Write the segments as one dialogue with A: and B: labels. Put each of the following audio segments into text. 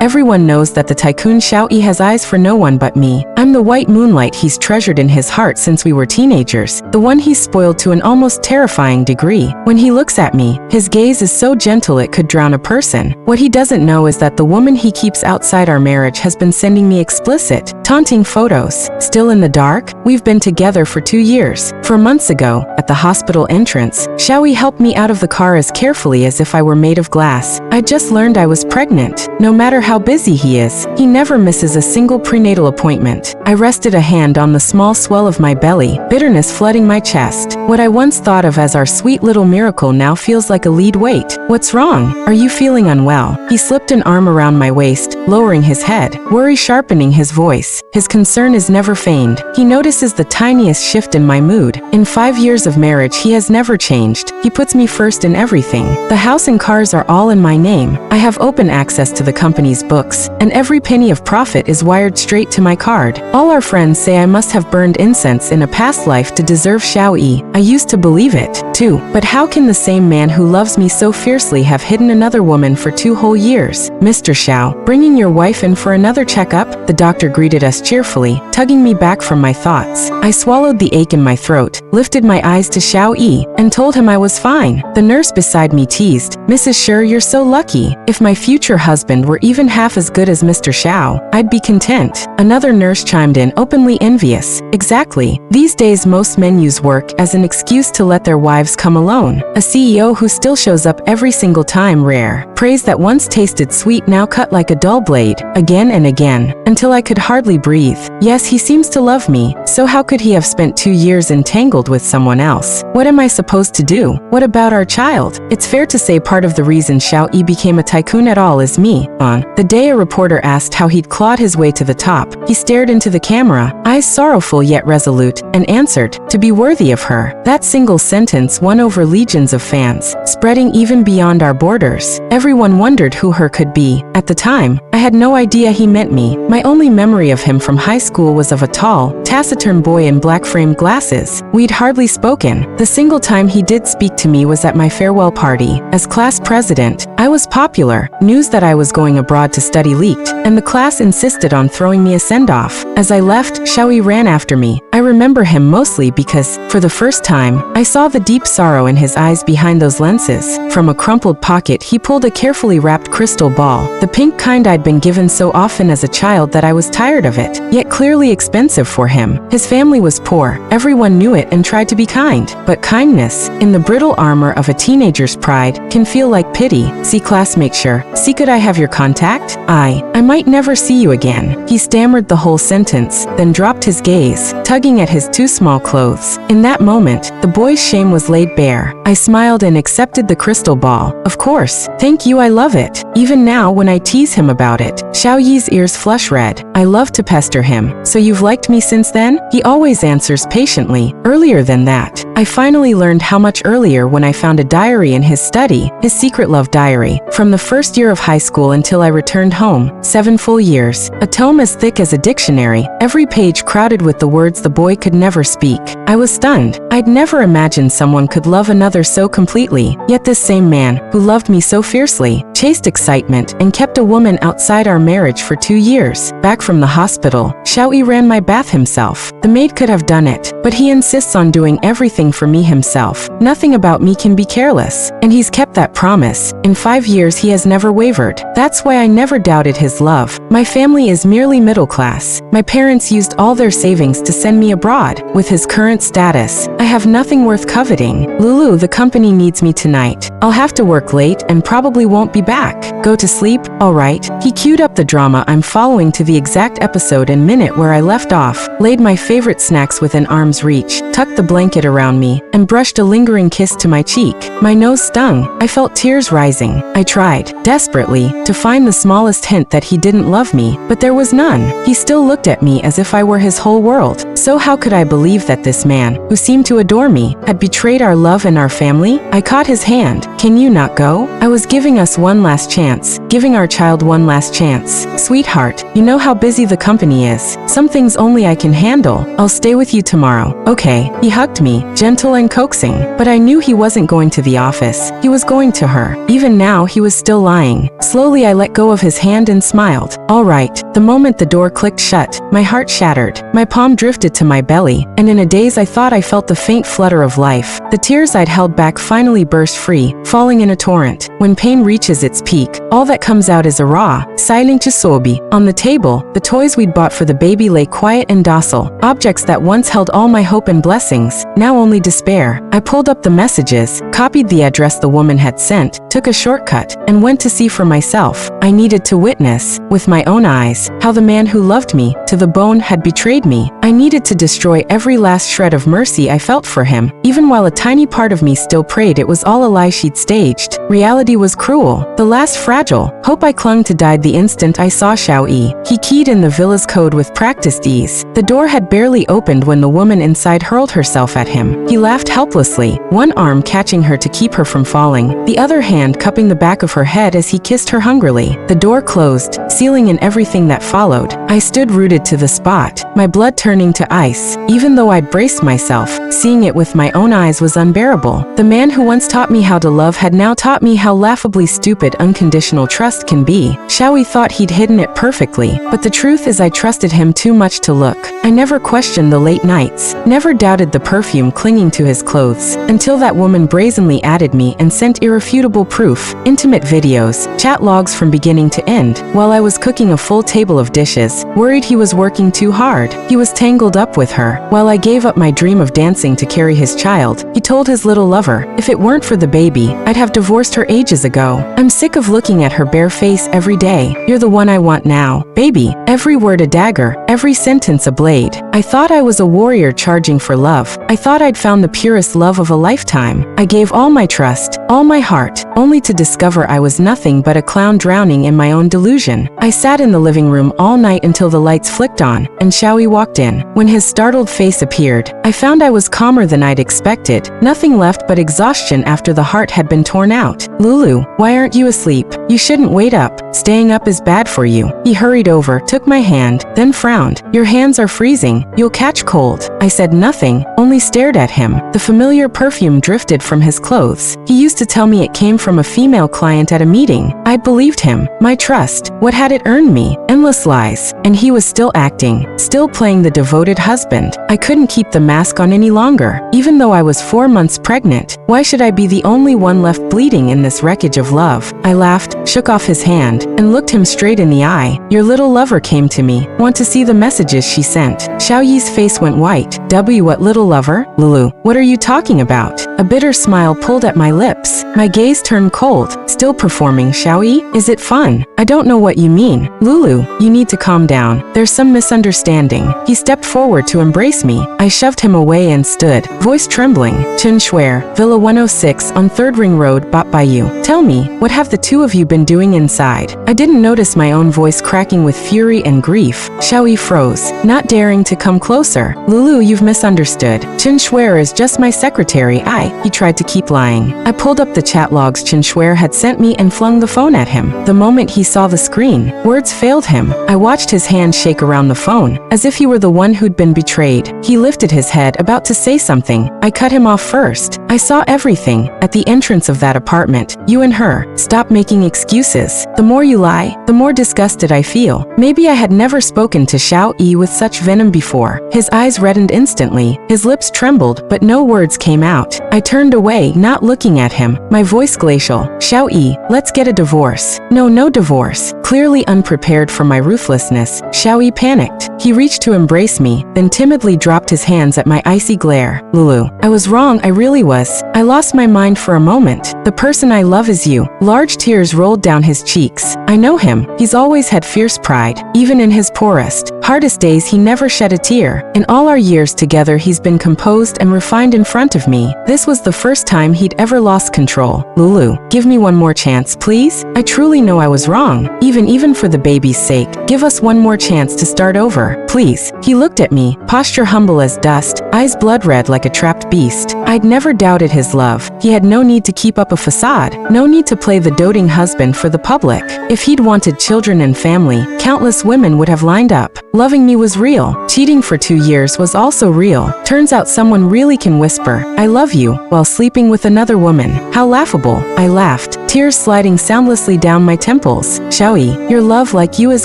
A: Everyone knows that the tycoon Xiao Yi has eyes for no one but me. I'm the white moonlight he's treasured in his heart since we were teenagers, the one he's spoiled to an almost terrifying degree. When he looks at me, his gaze is so gentle it could drown a person. What he doesn't know is that the woman he keeps outside our marriage has been sending me explicit, taunting photos. Still in the dark? We've been together for 2 years. 4 months ago, at the hospital entrance, Xiao Yi helped me out of the car as carefully as if I were made of glass. I just learned I was pregnant. No matter how busy he is, he never misses a single prenatal appointment. I rested a hand on the small swell of my belly, bitterness flooding my chest. What I once thought of as our sweet little miracle now feels like a lead weight. What's wrong? Are you feeling unwell? He slipped an arm around my waist, lowering his head, worry sharpening his voice. His concern is never feigned. He notices the tiniest shift in my mood. In 5 years of marriage, he has never changed. He puts me first in everything. The house and cars are all in my name. I have open access to the company's books, and every penny of profit is wired straight to my card. All our friends say I must have burned incense in a past life to deserve Xiao Yi. I used to believe it, too. But how can the same man who loves me so fiercely have hidden another woman for 2 whole years? Mr. Xiao, bringing your wife in for another checkup? The doctor greeted us cheerfully, tugging me back from my thoughts. I swallowed the ache in my throat, lifted my eyes to Xiao Yi, and told him I was fine. The nurse beside me teased, "Mrs. Sher, you're so lucky. If my future husband were even half as good as Mr. Xiao, I'd be content." Another nurse chimed in, openly envious. Exactly. These days most men use work as an excuse to let their wives come alone. A CEO who still shows up every single time, rare. Praise that once tasted sweet now cut like a dull blade, again and again, until I could hardly breathe. Yes, he seems to love me, so how could he have spent 2 years entangled with someone else? What am I supposed to do? What about our child? It's fair to say part of the reason Xiao Yi became a tycoon at all is me. On the day a reporter asked how he'd clawed his way to the top, he stared into the camera, eyes sorrowful yet resolute, and answered, "To be worthy of her." That single sentence won over legions of fans, spreading even beyond our borders. Everyone wondered who her could be. At the time, I had no idea he meant me. My only memory of him from high school was of a tall, taciturn boy in black-framed glasses. We'd hardly spoken. The single time he did speak to me was at my farewell party. As class president, I was popular. News that I was going abroad to study leaked, and the class insisted on throwing me a send-off. As I left, Xiao Yi ran after me. I remember him mostly because, for the first time, I saw the deep sorrow in his eyes behind those lenses. From a crumpled pocket, he pulled a carefully wrapped crystal ball, the pink kind I'd been given so often as a child that I was tired of it, yet clearly expensive for him. His family was poor. Everyone knew it and tried to be kind. But kindness, in the brittle armor of a teenager's pride, can feel like pity. See classmate Sher, see could I have your contact? I might never see you again. He stammered the whole sentence, then dropped his gaze, tugging at his too small clothes. In that moment, the boy's shame was laid bare. I smiled and accepted the crystal ball. Of course. Thank you, I love it. Even now when I tease him about it, Xiao Yi's ears flush red. I love to pester him. So you've liked me since then? He always answers patiently. Earlier than that. I finally learned how much earlier when I found a diary in his study, his secret love diary. From the first year of high school until I returned home, 7 full years. A tome as thick as a dictionary, every page crowded with the words the boy could never speak. I was stunned. I'd never imagined someone could love another so completely. Yet this same man, who loved me so fiercely, chased excitement and kept a woman outside our marriage for 2 years. Back from the hospital, Xiao Yi ran my bath himself. The maid could have done it, but he insists on doing everything for me himself. Nothing about me can be careless. And he's kept that promise. In 5 years he has never wavered. That's why I never doubted his love. My family is merely middle class. My parents used all their savings to send me abroad. With his current status, I have nothing worth coveting. Lulu, the company needs me tonight. I'll have to work late and probably won't be back. Go to sleep? All right. He queued up the drama I'm following to the exact episode and minute where I left off, laid my favorite snacks within arm's reach, tucked the blanket around me, and brushed a lingering kiss to my cheek. My nose stung. I felt tears rising. I tried, desperately, to find the smallest hint that he didn't love me, but there was none. He still looked at me as if I were his whole world. So how could I believe that this man, who seemed to adore me, had betrayed our love and our family? I caught his hand. Can you not go? I was giving us one last chance, giving our child one last chance. Sweetheart, you know how busy the company is. Some things only I can handle. I'll stay with you tomorrow. Okay. He hugged me, gentle and coaxing, but I knew he wasn't going to the office. He was going to her. Even now, he was still lying. Slowly, I let go of his hand and smiled. All right. The moment the door clicked shut, my heart shattered. My palm drifted to my belly, and in a daze I thought I felt the faint flutter of life. The tears I'd held back finally burst free, falling in a torrent. When pain reaches its peak, all that comes out is a raw, silent sobi. On the table, the toys we'd bought for the baby lay quiet and docile. Objects that once held all my hope and blessings, now only despair. I pulled up the messages, copied the address the woman had sent, took a shortcut, and went to see for myself. I needed to witness, with my own eyes, how the man who loved me, to the bone, had betrayed me. I needed to destroy every last shred of mercy I felt for him, even while a tiny part of me still prayed it was all a lie she'd staged. Reality was cruel, the last fragile. Hope I clung to died the instant I saw Xiao Yi. He keyed in the villa's code with practiced ease. The door had barely opened when the woman inside hurled herself at him. He laughed helplessly, one arm catching her to keep her from falling, the other hand cupping the back of her head as he kissed her hungrily. The door closed, sealing in everything that followed. I stood rooted to the spot, my blood turning to ice. Even though I'd braced myself, seeing it with my own eyes was unbearable. The man who once taught me how to love had now taught me how laughably stupid unconditional trust can be. Xiao Yi thought he'd hidden it perfectly, but the truth is I trusted him too much to look. I never questioned the late nights, never doubted the perfume clinging to his clothes, until that woman brazenly added me and sent irrefutable proof, intimate videos, chat logs from beginning to end, while I was cooking a full table of dishes, worried he was working too hard. He was tangled up with her. While I gave up my dream of dancing to carry his child, he told his little lover, if it weren't for the baby, I'd have divorced her ages ago. I'm sick of looking at her bare face every day. You're the one I want now, baby. Every word a dagger, every sentence a blade. I thought I was a warrior charging for love. I thought I'd found the purest love of a lifetime. I gave all my trust, all my heart, only to discover I was nothing but a clown drowning in my own delusion. I sat in the living room all night until the lights flicked on, and Xiao Yi walked in. When his startled face appeared, I found I was calmer than I'd expected. Nothing left but exhaustion after the heart had been torn out. Lulu, why aren't you asleep? You shouldn't wait up. Staying up is bad for you. He hurried over, took my hand, then frowned. Your hands are freezing. You'll catch cold. I said nothing, only stared at him. The familiar perfume drifted from his clothes. He used to tell me it came from a female client at a meeting. I believed him. My trust. What had it earned me? Endless lies. And he was still acting, still playing the devoted husband. I couldn't keep the mask on any longer, even though I was 4 months pregnant. Why should I be the only one left bleeding in this wreckage of love? I laughed, shook off his hand, and looked him straight in the eye. Your little lover came to me. Want to see the messages she sent? Xiao Yi's face went white. What little lover? Lulu, what are you talking about? A bitter smile pulled at my lips. My gaze turned cold. Still performing, Xiao Yi? Is it fun? I don't know what you mean. Lulu, you need to calm down. There's some misunderstanding. He stepped forward to embrace me. I shoved him away and stood, voice trembling. Chen Shuer, Villa 106 on 3rd Ring Road, bought by you. Tell me, what have the two of you been doing inside? I didn't notice my own voice cracking with fury and grief. Xiao Yi froze, not daring to come closer. Lulu, you've misunderstood. Chen Shuer is just my secretary. He tried to keep lying. I pulled up the chat logs Chen Shuer had sent me and flung the phone at him. The moment he saw the screen, words failed him. I watched his hand shake around the phone, as if he were the one who'd been betrayed. He lifted his head, about to say something. I cut him off first. I saw everything. At the entrance of that apartment, you and her. Stop making excuses. The more you lie, the more disgusted I feel. Maybe I had never spoken to Xiao Yi with such venom before. His eyes reddened instantly. His lips trembled, but no words came out. I turned away, not looking at him. My voice glacial. Xiao Yi, let's get a divorce. No divorce. Clearly unprepared for my ruthlessness, Xiao Yi panicked. He reached to embrace me, then timidly dropped his hands at my icy glare. Lulu, I was wrong, I really was. I lost my mind for a moment. The person I love is you. Large tears rolled down his cheeks. I know him. He's always had fierce pride. Even in his poorest, hardest days he never shed a tear. In all our years together he's been composed and refined in front of me. This was the first time he'd ever lost control. Lulu, give me one more chance, please? I truly know I was wrong. Even for the baby's sake, give us one more chance to start over, please. He looked at me, posture humble as dust, eyes blood red like like a trapped beast. I'd never doubted his love. He had no need to keep up a facade, no need to play the doting husband for the public. If he'd wanted children and family, countless women would have lined up. Loving me was real. Cheating for 2 years was also real. Turns out someone really can whisper, "I love you," while sleeping with another woman. How laughable. I laughed, tears sliding soundlessly down my temples. Xiaoyi, your love like you is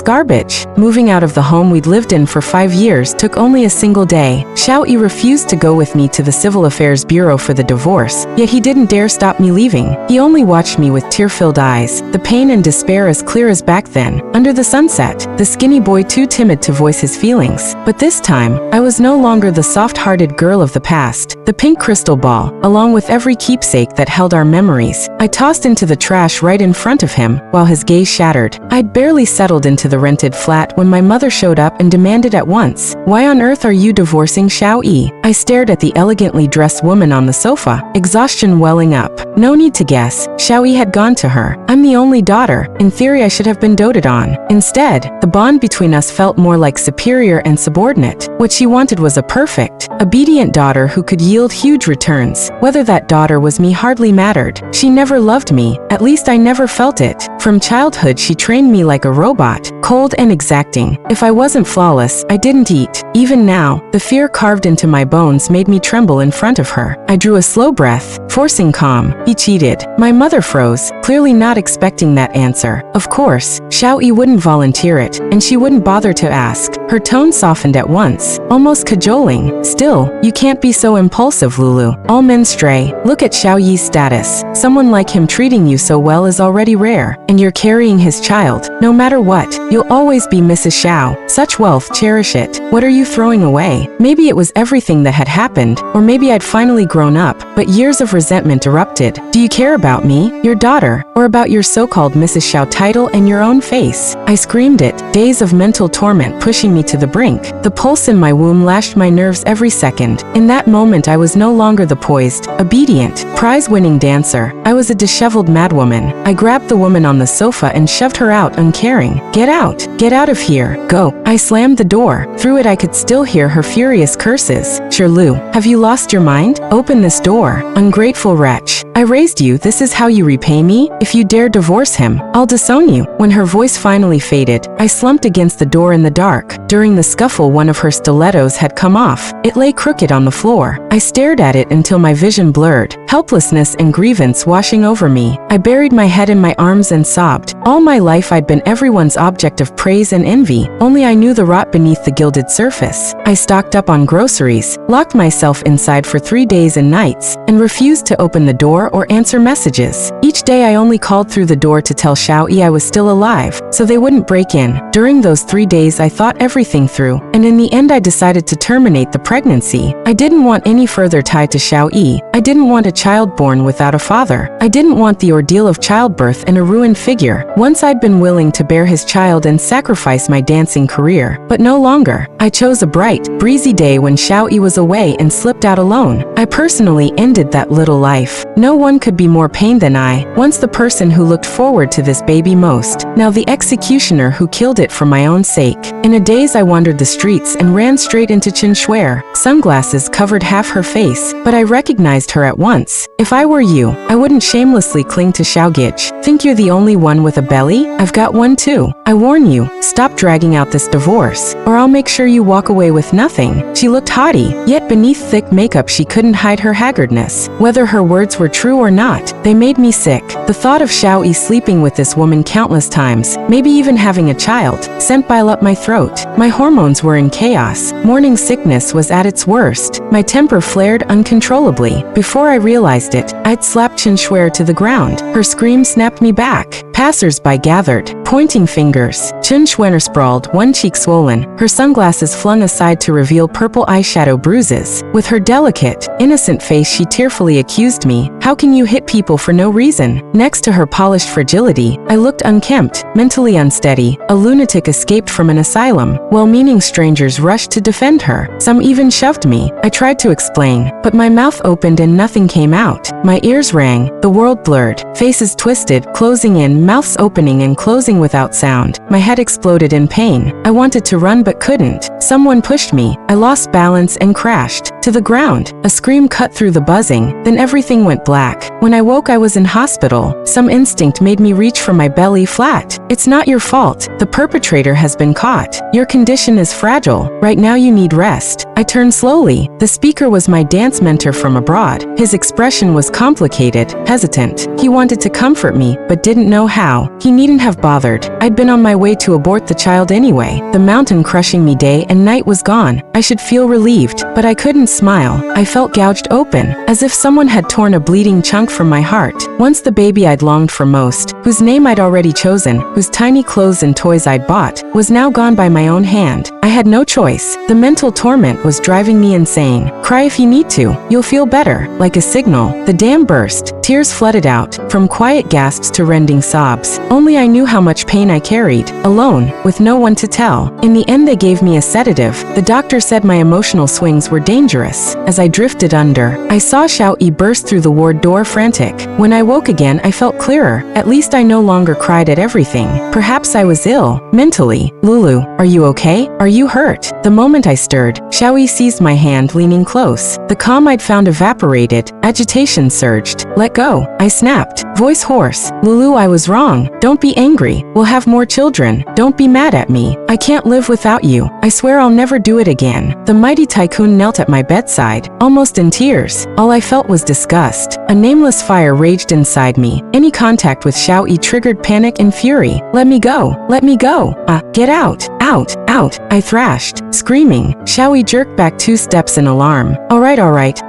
A: garbage. Moving out of the home we'd lived in for 5 years took only a single day. Xiaoyi refused to go with me to the Civil Affairs Bureau for the divorce, yet he didn't dare stop me leaving. He only watched me with tear-filled eyes, the pain and despair as clear as back then. Under the sunset, the skinny boy too timid to voice his feelings. But this time, I was no longer the soft-hearted girl of the past. The pink crystal ball, along with every keepsake that held our memories, I tossed into the trash right in front of him, while his gaze shattered. I'd barely settled into the rented flat when my mother showed up and demanded at once, "Why on earth are you divorcing Xiaoyi?" I stared at the elegantly dressed woman on the sofa, exhaustion welling up. No need to guess, Xiaoyi had gone to her. I'm the only daughter. In theory, I should have been doted on. Instead, the bond between us felt more like superior and subordinate. What she wanted was a perfect, obedient daughter who could yield huge returns. Whether that daughter was me hardly mattered. She never loved me, at least I never felt it. From childhood, she trained me like a robot, cold and exacting. If I wasn't flawless, I didn't eat. Even now, the fear carved into my bones made me tremble in front of her. I drew a slow breath, forcing calm. He cheated. My mother froze, clearly not expecting that answer. Of course, Xiaoyi wouldn't volunteer it, and she wouldn't bother to ask. Her tone softened at once, almost cajoling. Still, you can't be so impulsive, Lulu. All men stray. Look at Xiaoyi's status. Someone like him treating you so well is already rare, and you're carrying his child. No matter what, you'll always be Mrs. Xiao. Such wealth, cherish it. What are you throwing away? Maybe it was everything that had happened, or maybe I'd finally grown up, but years of resentment erupted. Do you care about me, your daughter, or about your so-called Mrs. Xiao title and your own face? I screamed it, days of mental torment pushing me to the brink. The pulse in my womb lashed my nerves every second. In that moment, I was no longer the poised, obedient, prize-winning dancer. I was a disheveled madwoman. I grabbed the woman on the sofa and shoved her out, uncaring. Get out! Get out of here! Go! I slammed the door. Through it, I could still hear her furious curses. Shirlu, have you lost your mind? Open this door. Ungrateful wretch. I raised you, this is how you repay me? If you dare divorce him, I'll disown you. When her voice finally faded, I slumped against the door in the dark. During the scuffle, one of her stilettos had come off. It lay crooked on the floor. I stared at it until my vision blurred, helplessness and grievance washing over me. I buried my head in my arms and sobbed. All my life I'd been everyone's object of praise and envy, only I knew the rot beneath the gilded surface. I stocked up on groceries, locked myself inside for 3 days and nights, and refused to open the door or answer messages. Each day I only called through the door to tell Xiaoyi I was still alive, so they wouldn't break in. During those 3 days I thought everything through, and in the end I decided to terminate the pregnancy. I didn't want any further tie to Xiaoyi. I didn't want a child born without a father. I didn't want the ordeal of childbirth and a ruined figure. Once I'd been willing to bear his child and sacrifice my dancing career, but no longer. I chose a bright, breezy day when Xiaoyi was away and slipped out alone. I personally ended that little life. No one could be more pained than I, once the person who looked forward to this baby most, now the executioner who killed it for my own sake. In a daze I wandered the streets and ran straight into Chen Shuer. Sunglasses covered half her face, but I recognized her at once. If I were you, I wouldn't shamelessly cling to Xiaogich. Think you're the only one with a belly? I've got one too. I warn you, stop dragging out this divorce, or I'll make sure you walk away with nothing. She looked haughty, yet beneath thick makeup she couldn't hide her haggardness. Whether her words were true or not, they made me sick. The thought of Xiaoyi sleeping with this woman countless times, maybe even having a child, sent bile up my throat. My hormones were in chaos. Morning sickness was at its worst. My temper flared uncontrollably. Before I realized it, I'd slapped Chen Shuer to the ground. Her scream snapped me back. Passers-by gathered, pointing fingers. Chen Shuer sprawled, one cheek swollen, her sunglasses flung aside to reveal purple eyeshadow bruises. With her delicate, innocent face she tearfully accused me. How can you hit people for no reason? Next to her polished fragility, I looked unkempt, mentally unsteady, a lunatic escaped from an asylum. Well-meaning strangers rushed to defend her. Some even shoved me. I tried to explain, but my mouth opened and nothing came out. My ears rang, the world blurred, faces twisted, closing in, mouths opening and closing without sound. My head exploded in pain. I wanted to run but couldn't. Someone pushed me. I lost balance and crashed to the ground. A scream cut through the buzzing, then everything went black. When I woke, I was in hospital. Some instinct made me reach for my belly flat. It's not your fault. The perpetrator has been caught. Your condition is fragile. Right now you need rest. I turned slowly. The speaker was my dance mentor from abroad. His expression was complicated, hesitant. He wanted to comfort me, but didn't know how. He needn't have bothered. I'd been on my way to abort the child anyway. The mountain crushing me day and night was gone. I should feel relieved, but I couldn't smile. I felt gouged open, as if someone had torn a bleeding chunk from my heart. Once the baby I'd longed for most, whose name I'd already chosen, whose tiny clothes and toys I'd bought, was now gone by my own hand. I had no choice. The mental torment was driving me insane. Cry if you need to. You'll feel better. Like a signal, the dam burst. Tears flooded out, from quiet gasps to rending sobs. Only I knew how much pain I carried, alone, with no one to tell. In the end, they gave me a sedative. The doctor said my emotional swings were dangerous. As I drifted under, I saw Xiao Yi burst through the ward door frantic. When I woke again, I felt clearer. At least I no longer cried at everything. Perhaps I was ill, mentally. Lulu, are you okay? Are you hurt? The moment I stirred, Xiao Yi seized my hand, leaning close. The calm I'd found evaporated. Agitation surged. Let go, I snapped, voice hoarse. Lulu, I was wrong. Don't be angry. We'll have more children. Don't be mad at me. I can't live without you. I swear I'll never do it again. The mighty tycoon knelt at my bedside, almost in tears. All I felt was disgust. A nameless fire raged inside me. Any contact with Xiao Yi triggered panic and fury. Let me go. Let me go. Get out. Out. Out. I thrashed, screaming. Xiao Yi jerked back 2 steps in alarm. All right.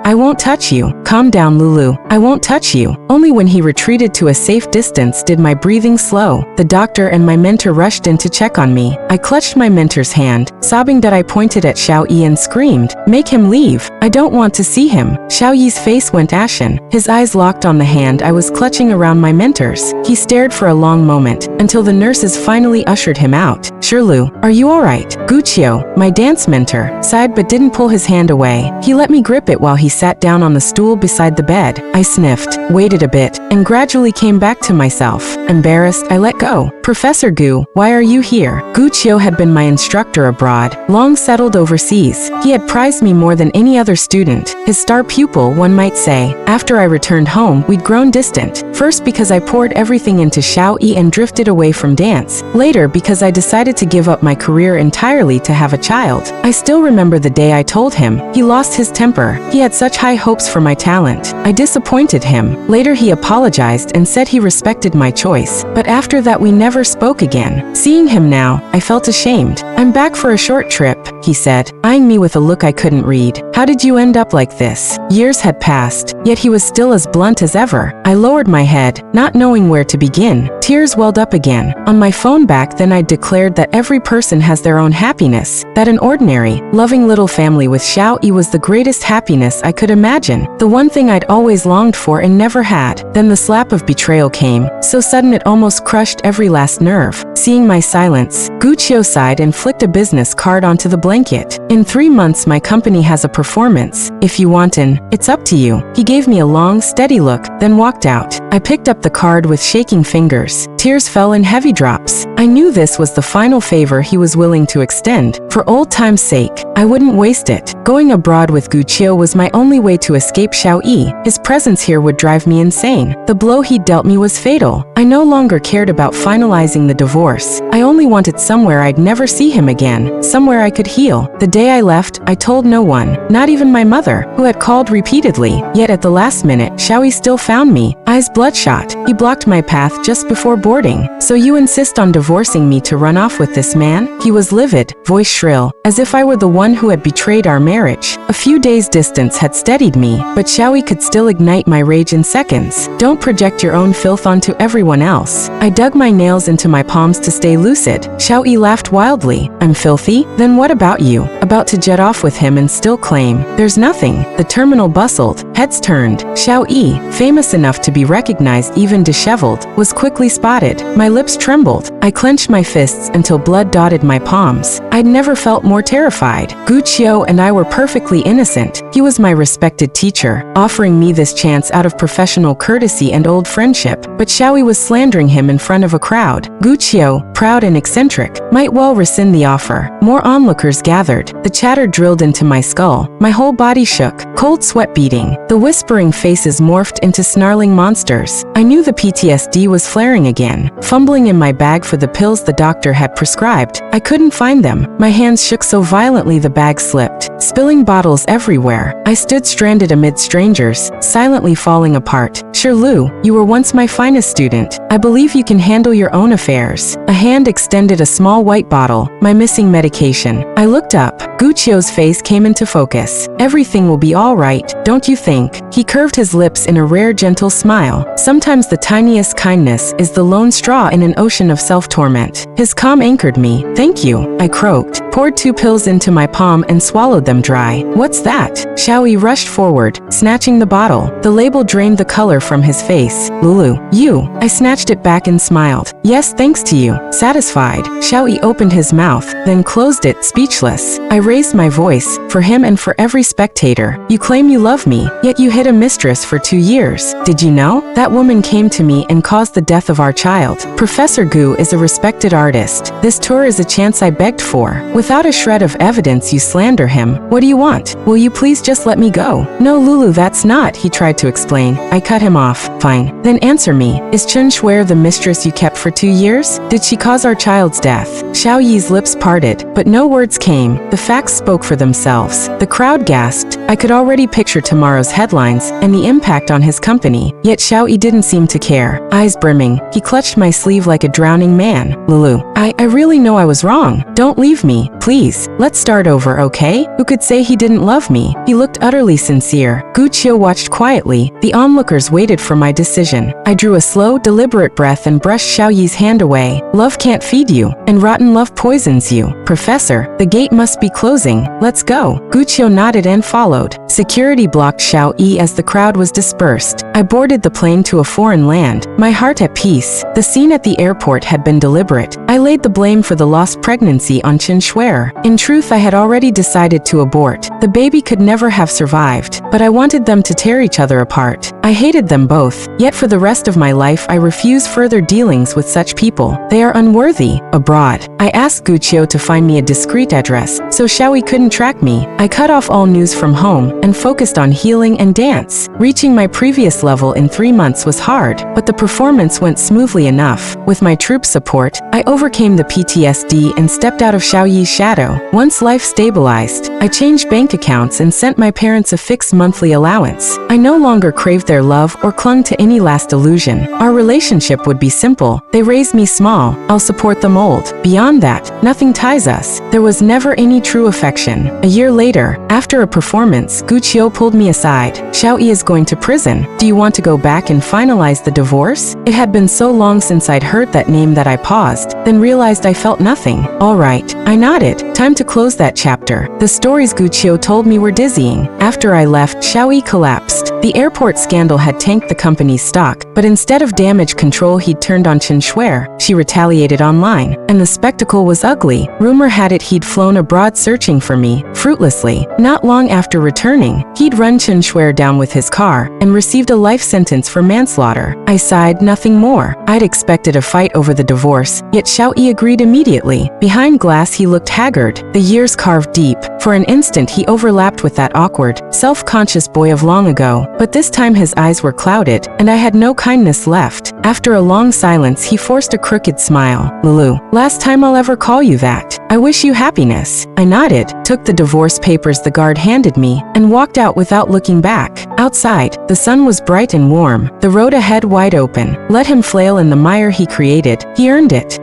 A: I won't touch you. Calm down, Lulu. I won't touch you. Only when he retreated to a safe distance did my breathing slow. The doctor and my mentor rushed in to check on me. I clutched my mentor's hand, sobbing that I pointed at Xiao Yi and screamed, "Make him leave. I don't want to see him." Xiao Yi's face went ashen. His eyes locked on the hand I was clutching around my mentor's. He stared for a long moment, until the nurses finally ushered him out. "Shirlu, are you alright?" Guqiu, my dance mentor, sighed but didn't pull his hand away. He let me grip it while he sat down on the stool beside the bed. I sniffed, waited a bit, and gradually came back to myself. Embarrassed, I let go. "Professor Gu, why are you here?" Guqiu had been my instructor abroad, long settled overseas. He had prized me more than any other student, his star pupil, one might say. After I returned home, we'd grown distant. First because I poured everything into Xiao Yi and drifted away from dance. Later because I decided to give up my career entirely to have a child. I still remember the day I told him. He lost his temper. He had such high hopes for my talent. I disappointed him. Later he apologized and said he respected my choice. But after that we never spoke again. Seeing him now, I felt ashamed. "I'm back for a short trip," he said, eyeing me with a look I couldn't read. "How did you end up like this?" Years had passed, yet he was still as blunt as ever. I lowered my head, not knowing where to begin. Tears welled up again. On my phone back then I declared that every person has their own happiness, that an ordinary, loving little family with Xiao Yi was the greatest happiness I could imagine, the one thing I'd always longed for and never had. Then the slap of betrayal came, so sudden it almost crushed every last nerve. Seeing my silence, Guqiu sighed and flicked a business card onto the blanket. "In 3 months my company has a performance. If you want in, it's up to you." He gave me a long, steady look, then walked out. I picked up the card with shaking fingers. Tears fell in heavy drops. I knew this was the final favor he was willing to extend. For old time's sake, I wouldn't waste it. Going abroad with Guqiu was my only way to escape Xiao Yi. His presence here would drive me insane. The blow he dealt me was fatal. I no longer cared about finalizing the divorce. I only wanted somewhere I'd never see him again, somewhere I could heal. The day I left, I told no one, not even my mother, who had called repeatedly. Yet at the last minute, Xiao Yi still found me, eyes bloodshot. He blocked my path just before boarding. "So you insist on divorcing me to run off with this man?" He was livid, voice shrill, as if I were the one who had betrayed our marriage. A few days' distance had steadied me, but Xiao Yi could still ignite my rage in seconds. "Don't project your own filth onto everyone else." I dug my nails into my palms to stay lucid. Xiao Yi laughed wildly. "I'm filthy? Then what about you? A about to jet off with him and still claim, "There's nothing." The terminal bustled, heads turned. Xiao Yi, famous enough to be recognized even disheveled, was quickly spotted. My lips trembled. I clenched my fists until blood dotted my palms. I'd never felt more terrified. Gu Qiu and I were perfectly innocent. He was my respected teacher, offering me this chance out of professional courtesy and old friendship. But Xiao Yi was slandering him in front of a crowd. Gu Qiu, proud and eccentric, might well rescind the offer. More onlookers gathered. The chatter drilled into my skull. My whole body shook, cold sweat beading. The whispering faces morphed into snarling monsters. I knew the PTSD was flaring again. Fumbling in my bag for the pills the doctor had prescribed, I couldn't find them. My hands shook so violently the bag slipped, spilling bottles everywhere. I stood stranded amid strangers, silently falling apart. "Lu, you were once my finest student. I believe you can handle your own affairs." A hand extended a small white bottle, my missing medication. I looked up. Gu Qiu's face came into focus. "Everything will be all right, don't you think?" He curved his lips in a rare gentle smile. "Sometimes the tiniest kindness is the lone straw in an ocean of self-torment." His calm anchored me. "Thank you," I croaked, poured 2 pills into my palm and swallowed them dry. "What's that?" Xiao Yi rushed forward, snatching the bottle. The label drained the color from his face. "Lulu, you." I snatched it back and smiled. "Yes, thanks to you." Satisfied, Xiao Yi opened his mouth, then closed it, speechless. I raised my voice, "For him and for every spectator. You claim you love me, yet you hid a mistress for 2 years. Did you know? That woman came to me and caused the death of our child. Professor Gu is a respected artist. This tour is a chance I begged for. Without a shred of evidence you slander him. What do you want? Will you please just let me go?" "No, Lulu, that's not," he tried to explain. I cut him off. "Fine. Then answer me. Is Chen Shuer the mistress you kept for 2 years? Did she cause our child's death?" Xiao Yi's lips parted, but no words came. The facts spoke for themselves. The crowd gasped. I could already picture tomorrow's headlines and the impact on his company. Yet Xiao Yi didn't seem to care. Eyes brimming, he clutched my sleeve like a drowning man. "Lulu, I really know I was wrong. Don't leave me, please. Let's start over, okay?" Who could say he didn't love me? He looked utterly sincere. Gu Qiu watched quietly. The onlookers waited for my decision. I drew a slow, deliberate breath and brushed Xiao Yi's hand away. "Love can't feed you, and rotten love poisons you. Professor, the gate must be closing. Let's go." Gu Qiu nodded and followed. Security blocked Xiao Yi as the crowd was dispersed. I boarded the plane to a foreign land, my heart at peace. The scene at the airport had been deliberate. I laid the blame for the lost pregnancy on Chen Shuer. In truth, I had already decided to abort. The baby could never have survived, but I wanted them to tear each other apart. I hated them both, yet for the rest of my life I refuse further dealings with such people. They are unworthy. Abroad, I asked Gu Qiu to find me a discreet address, so Xiao Yi couldn't track me. I cut off all news from home and focused on healing and dance. Reaching my previous level in 3 months was hard, but the performance went smoothly enough. With my troop support, I overcame the PTSD and stepped out of Xiao Yi's shadow. Once life stabilized, I changed bank accounts and sent my parents a fixed monthly allowance. I no longer craved their love or clung to any last illusion. Our relationship would be simple. They raised me small, I'll support them old. Beyond that, nothing ties us. There was never any true affection. A year later, after a performance, Gu Qiu pulled me aside. "Xiao Yi is going to prison. Do you want to go back and finalize the divorce?" It had been so long since I'd heard that name that I paused, then realized I felt nothing. "All right," I nodded. Time to close that chapter. The stories Gu Qiu told me were dizzying. After I left, Xiao Yi collapsed. The airport scandal had tanked the company's stock, but instead of damage control he'd turned on Chen Shuer. She retaliated online, and the spectacle was ugly. Rumor had it he'd flown abroad searching for me, fruitlessly. Not long after returning, he'd run Chen Shuer down with his car and received a life sentence for manslaughter. I sighed, nothing more. I'd expected a fight over the divorce, yet Xiao Yi agreed immediately. Behind glass he looked haggard, the years carved deep. For an instant he overlapped with that awkward, self-conscious boy of long ago, but this time his eyes were clouded, and I had no kindness left. After a long silence he forced a crooked smile. "Lulu, last time I'll ever call you that. I wish you happiness." I nodded, took the divorce papers the guard handed me, and walked out without looking back. Outside, the sun was bright and warm, the road ahead wide open. Let him flail in the mire he created. He earned it.